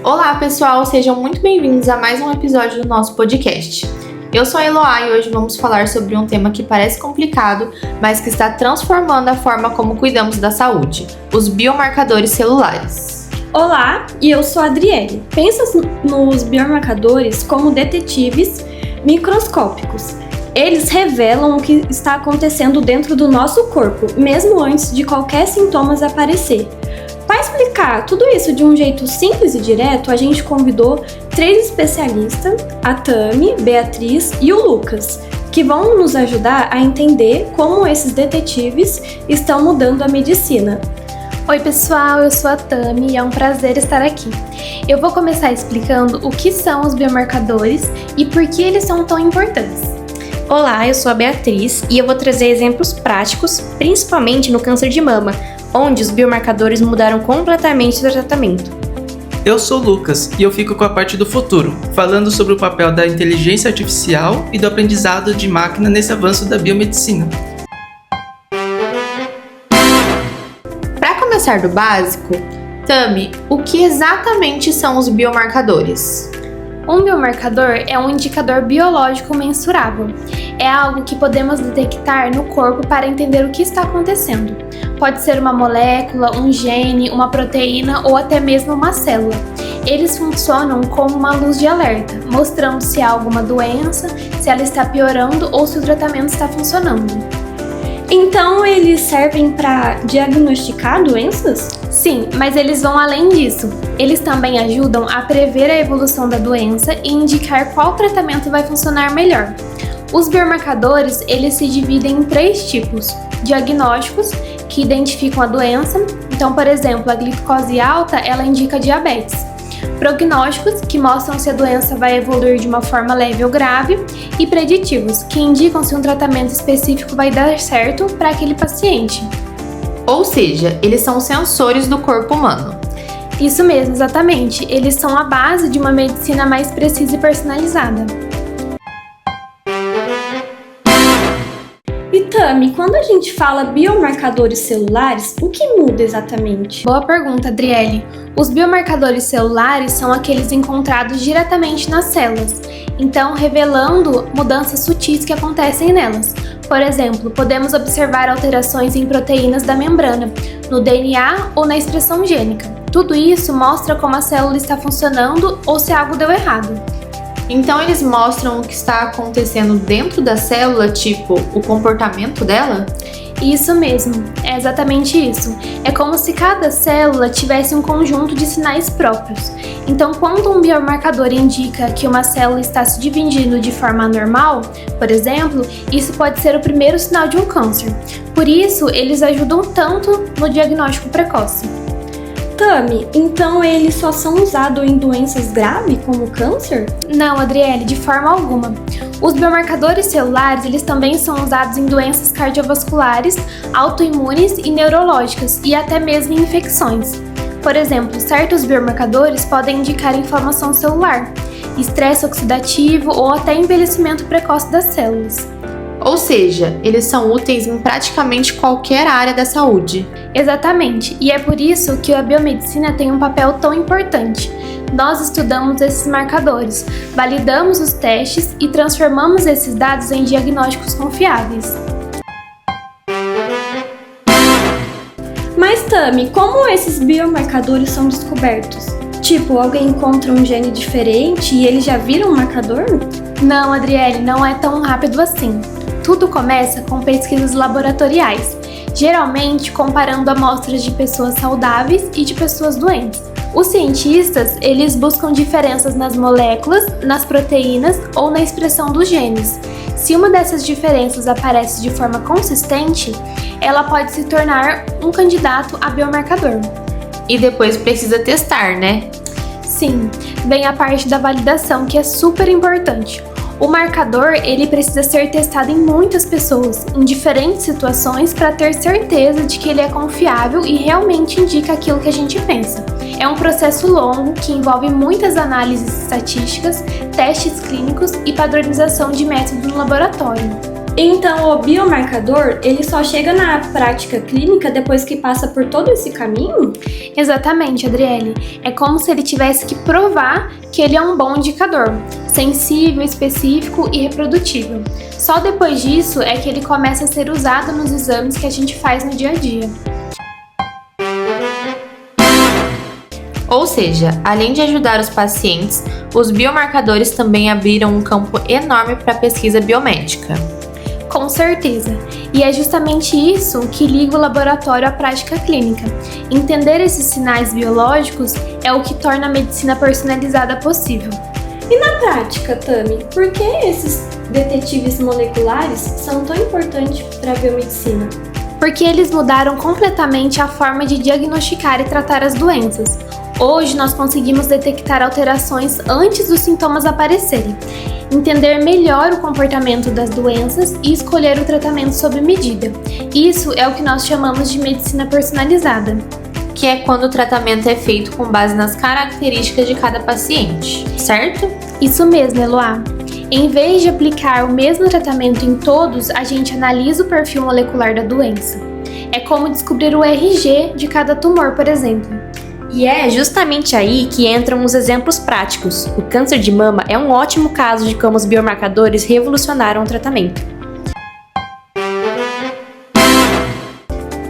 Olá pessoal, sejam muito bem-vindos a mais um episódio do nosso podcast. Eu sou a Eloá e hoje vamos falar sobre um tema que parece complicado, mas que está transformando a forma como cuidamos da saúde: os biomarcadores celulares. Olá, e eu sou a Adriele. Pensa nos biomarcadores como detetives microscópicos. Eles revelam o que está acontecendo dentro do nosso corpo, mesmo antes de qualquer sintomas aparecer. Para explicar tudo isso de um jeito simples e direto, a gente convidou 3 especialistas, a Tami, Beatriz e o Lucas, que vão nos ajudar a entender como esses detetives estão mudando a medicina. Oi pessoal, eu sou a Tami e é um prazer estar aqui. Eu vou começar explicando o que são os biomarcadores e por que eles são tão importantes. Olá, eu sou a Beatriz e eu vou trazer exemplos práticos, principalmente no câncer de mama, onde os biomarcadores mudaram completamente o tratamento. Eu sou o Lucas e eu fico com a parte do futuro, falando sobre o papel da inteligência artificial e do aprendizado de máquina nesse avanço da biomedicina. Para começar do básico, Tami, o que exatamente são os biomarcadores? Um biomarcador é um indicador biológico mensurável. É algo que podemos detectar no corpo para entender o que está acontecendo. Pode ser uma molécula, um gene, uma proteína ou até mesmo uma célula. Eles funcionam como uma luz de alerta, mostrando se há alguma doença, se ela está piorando ou se o tratamento está funcionando. Então, eles servem para diagnosticar doenças? Sim, mas eles vão além disso. Eles também ajudam a prever a evolução da doença e indicar qual tratamento vai funcionar melhor. Os biomarcadores, eles se dividem em 3 tipos: diagnósticos, que identificam a doença. Então, por exemplo, a glicose alta, ela indica diabetes. Prognósticos, que mostram se a doença vai evoluir de uma forma leve ou grave. E preditivos, que indicam se um tratamento específico vai dar certo para aquele paciente. Ou seja, eles são sensores do corpo humano. Isso mesmo, exatamente. Eles são a base de uma medicina mais precisa e personalizada. E Tami, quando a gente fala biomarcadores celulares, o que muda exatamente? Boa pergunta, Adriele. Os biomarcadores celulares são aqueles encontrados diretamente nas células, então revelando mudanças sutis que acontecem nelas. Por exemplo, podemos observar alterações em proteínas da membrana, no DNA ou na expressão gênica. Tudo isso mostra como a célula está funcionando ou se algo deu errado. Então eles mostram o que está acontecendo dentro da célula, tipo, o comportamento dela? Isso mesmo, é exatamente isso. É como se cada célula tivesse um conjunto de sinais próprios. Então, quando um biomarcador indica que uma célula está se dividindo de forma anormal, por exemplo, isso pode ser o primeiro sinal de um câncer. Por isso, eles ajudam tanto no diagnóstico precoce. Tami, então eles só são usados em doenças graves como câncer? Não, Adriele, de forma alguma. Os biomarcadores celulares, eles também são usados em doenças cardiovasculares, autoimunes e neurológicas, e até mesmo em infecções. Por exemplo, certos biomarcadores podem indicar inflamação celular, estresse oxidativo ou até envelhecimento precoce das células. Ou seja, eles são úteis em praticamente qualquer área da saúde. Exatamente, e é por isso que a biomedicina tem um papel tão importante. Nós estudamos esses marcadores, validamos os testes e transformamos esses dados em diagnósticos confiáveis. Mas Tami, como esses biomarcadores são descobertos? Tipo, alguém encontra um gene diferente e ele já vira um marcador? Não, Adriele, não é tão rápido assim. Tudo começa com pesquisas laboratoriais, geralmente comparando amostras de pessoas saudáveis e de pessoas doentes. Os cientistas, eles buscam diferenças nas moléculas, nas proteínas ou na expressão dos genes. Se uma dessas diferenças aparece de forma consistente, ela pode se tornar um candidato a biomarcador. E depois precisa testar, né? Sim, vem a parte da validação, que é super importante. O marcador, ele precisa ser testado em muitas pessoas, em diferentes situações, para ter certeza de que ele é confiável e realmente indica aquilo que a gente pensa. É um processo longo que envolve muitas análises estatísticas, testes clínicos e padronização de método no laboratório. Então, o biomarcador, ele só chega na prática clínica depois que passa por todo esse caminho? Exatamente, Adriele. É como se ele tivesse que provar que ele é um bom indicador, sensível, específico e reprodutível. Só depois disso é que ele começa a ser usado nos exames que a gente faz no dia a dia. Ou seja, além de ajudar os pacientes, os biomarcadores também abriram um campo enorme para a pesquisa biomédica. Com certeza. E é justamente isso que liga o laboratório à prática clínica. Entender esses sinais biológicos é o que torna a medicina personalizada possível. E na prática, Tami, por que esses detetives moleculares são tão importantes para a biomedicina? Porque eles mudaram completamente a forma de diagnosticar e tratar as doenças. Hoje nós conseguimos detectar alterações antes dos sintomas aparecerem, entender melhor o comportamento das doenças e escolher o tratamento sob medida. Isso é o que nós chamamos de medicina personalizada. Que é quando o tratamento é feito com base nas características de cada paciente, certo? Isso mesmo, Eloá. Em vez de aplicar o mesmo tratamento em todos, a gente analisa o perfil molecular da doença. É como descobrir o RG de cada tumor, por exemplo. E é justamente aí que entram os exemplos práticos. O câncer de mama é um ótimo caso de como os biomarcadores revolucionaram o tratamento.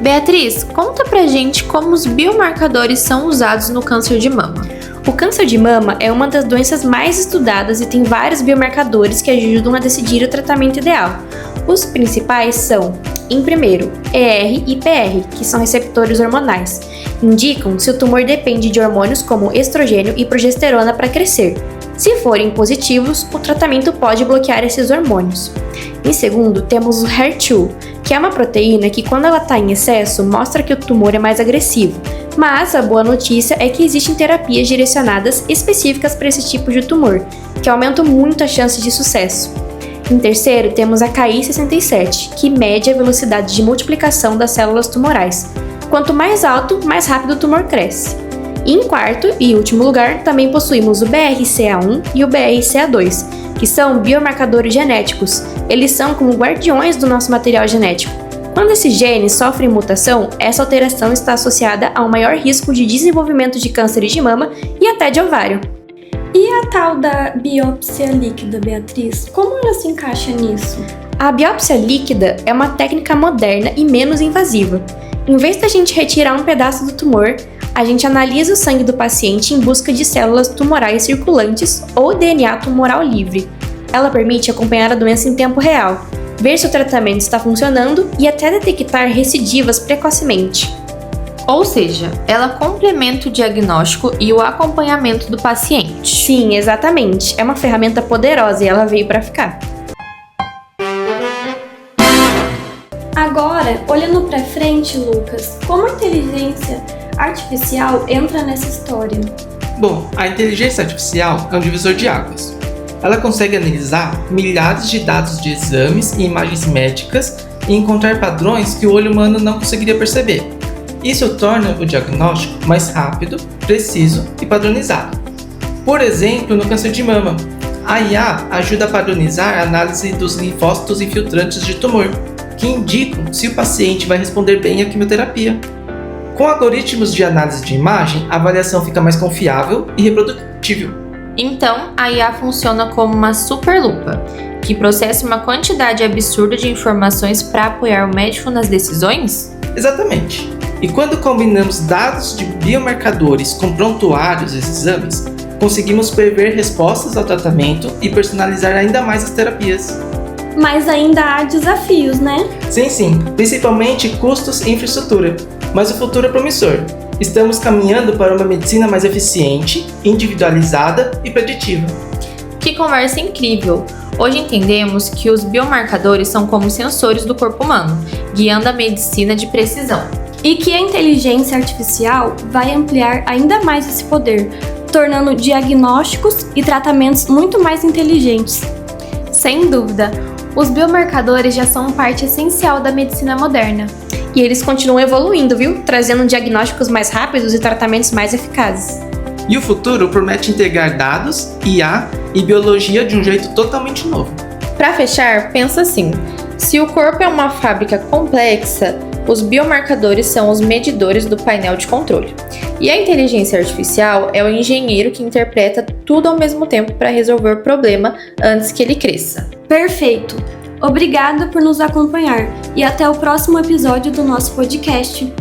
Beatriz, conta pra gente como os biomarcadores são usados no câncer de mama. O câncer de mama é uma das doenças mais estudadas e tem vários biomarcadores que ajudam a decidir o tratamento ideal. Os principais são, em primeiro, ER e PR, que são receptores hormonais. Indicam se o tumor depende de hormônios como estrogênio e progesterona para crescer. Se forem positivos, o tratamento pode bloquear esses hormônios. Em segundo, temos o HER2, que é uma proteína que, quando ela está em excesso, mostra que o tumor é mais agressivo. Mas a boa notícia é que existem terapias direcionadas específicas para esse tipo de tumor, que aumentam muito a chance de sucesso. Em terceiro, temos a Ki-67, que mede a velocidade de multiplicação das células tumorais. Quanto mais alto, mais rápido o tumor cresce. E em quarto e último lugar, também possuímos o BRCA1 e o BRCA2, que são biomarcadores genéticos. Eles são como guardiões do nosso material genético. Quando esses genes sofrem mutação, essa alteração está associada a um maior risco de desenvolvimento de cânceres de mama e até de ovário. E a tal da biópsia líquida, Beatriz? Como ela se encaixa nisso? A biópsia líquida é uma técnica moderna e menos invasiva. Em vez da gente retirar um pedaço do tumor, a gente analisa o sangue do paciente em busca de células tumorais circulantes ou DNA tumoral livre. Ela permite acompanhar a doença em tempo real, ver se o tratamento está funcionando e até detectar recidivas precocemente. Ou seja, ela complementa o diagnóstico e o acompanhamento do paciente. Sim, exatamente. É uma ferramenta poderosa e ela veio para ficar. Agora, olhando para frente, Lucas, como a inteligência artificial entra nessa história? Bom, a inteligência artificial é um divisor de águas. Ela consegue analisar milhares de dados de exames e imagens médicas e encontrar padrões que o olho humano não conseguiria perceber. Isso torna o diagnóstico mais rápido, preciso e padronizado. Por exemplo, no câncer de mama, a IA ajuda a padronizar a análise dos linfócitos infiltrantes de tumor, que indicam se o paciente vai responder bem à quimioterapia. Com algoritmos de análise de imagem, a avaliação fica mais confiável e reprodutível. Então, a IA funciona como uma superlupa, que processa uma quantidade absurda de informações para apoiar o médico nas decisões? Exatamente. E quando combinamos dados de biomarcadores com prontuários e exames, conseguimos prever respostas ao tratamento e personalizar ainda mais as terapias. Mas ainda há desafios, né? Sim, principalmente custos e infraestrutura. Mas o futuro é promissor. Estamos caminhando para uma medicina mais eficiente, individualizada e preditiva. Que conversa incrível! Hoje entendemos que os biomarcadores são como sensores do corpo humano, guiando a medicina de precisão. E que a inteligência artificial vai ampliar ainda mais esse poder, tornando diagnósticos e tratamentos muito mais inteligentes. Sem dúvida, os biomarcadores já são parte essencial da medicina moderna. E eles continuam evoluindo, viu? Trazendo diagnósticos mais rápidos e tratamentos mais eficazes. E o futuro promete integrar dados, IA e biologia de um jeito totalmente novo. Para fechar, pensa assim: Se o corpo é uma fábrica complexa, os biomarcadores são os medidores do painel de controle. E a inteligência artificial é o engenheiro que interpreta tudo ao mesmo tempo para resolver o problema antes que ele cresça. Perfeito! Obrigada por nos acompanhar e até o próximo episódio do nosso podcast.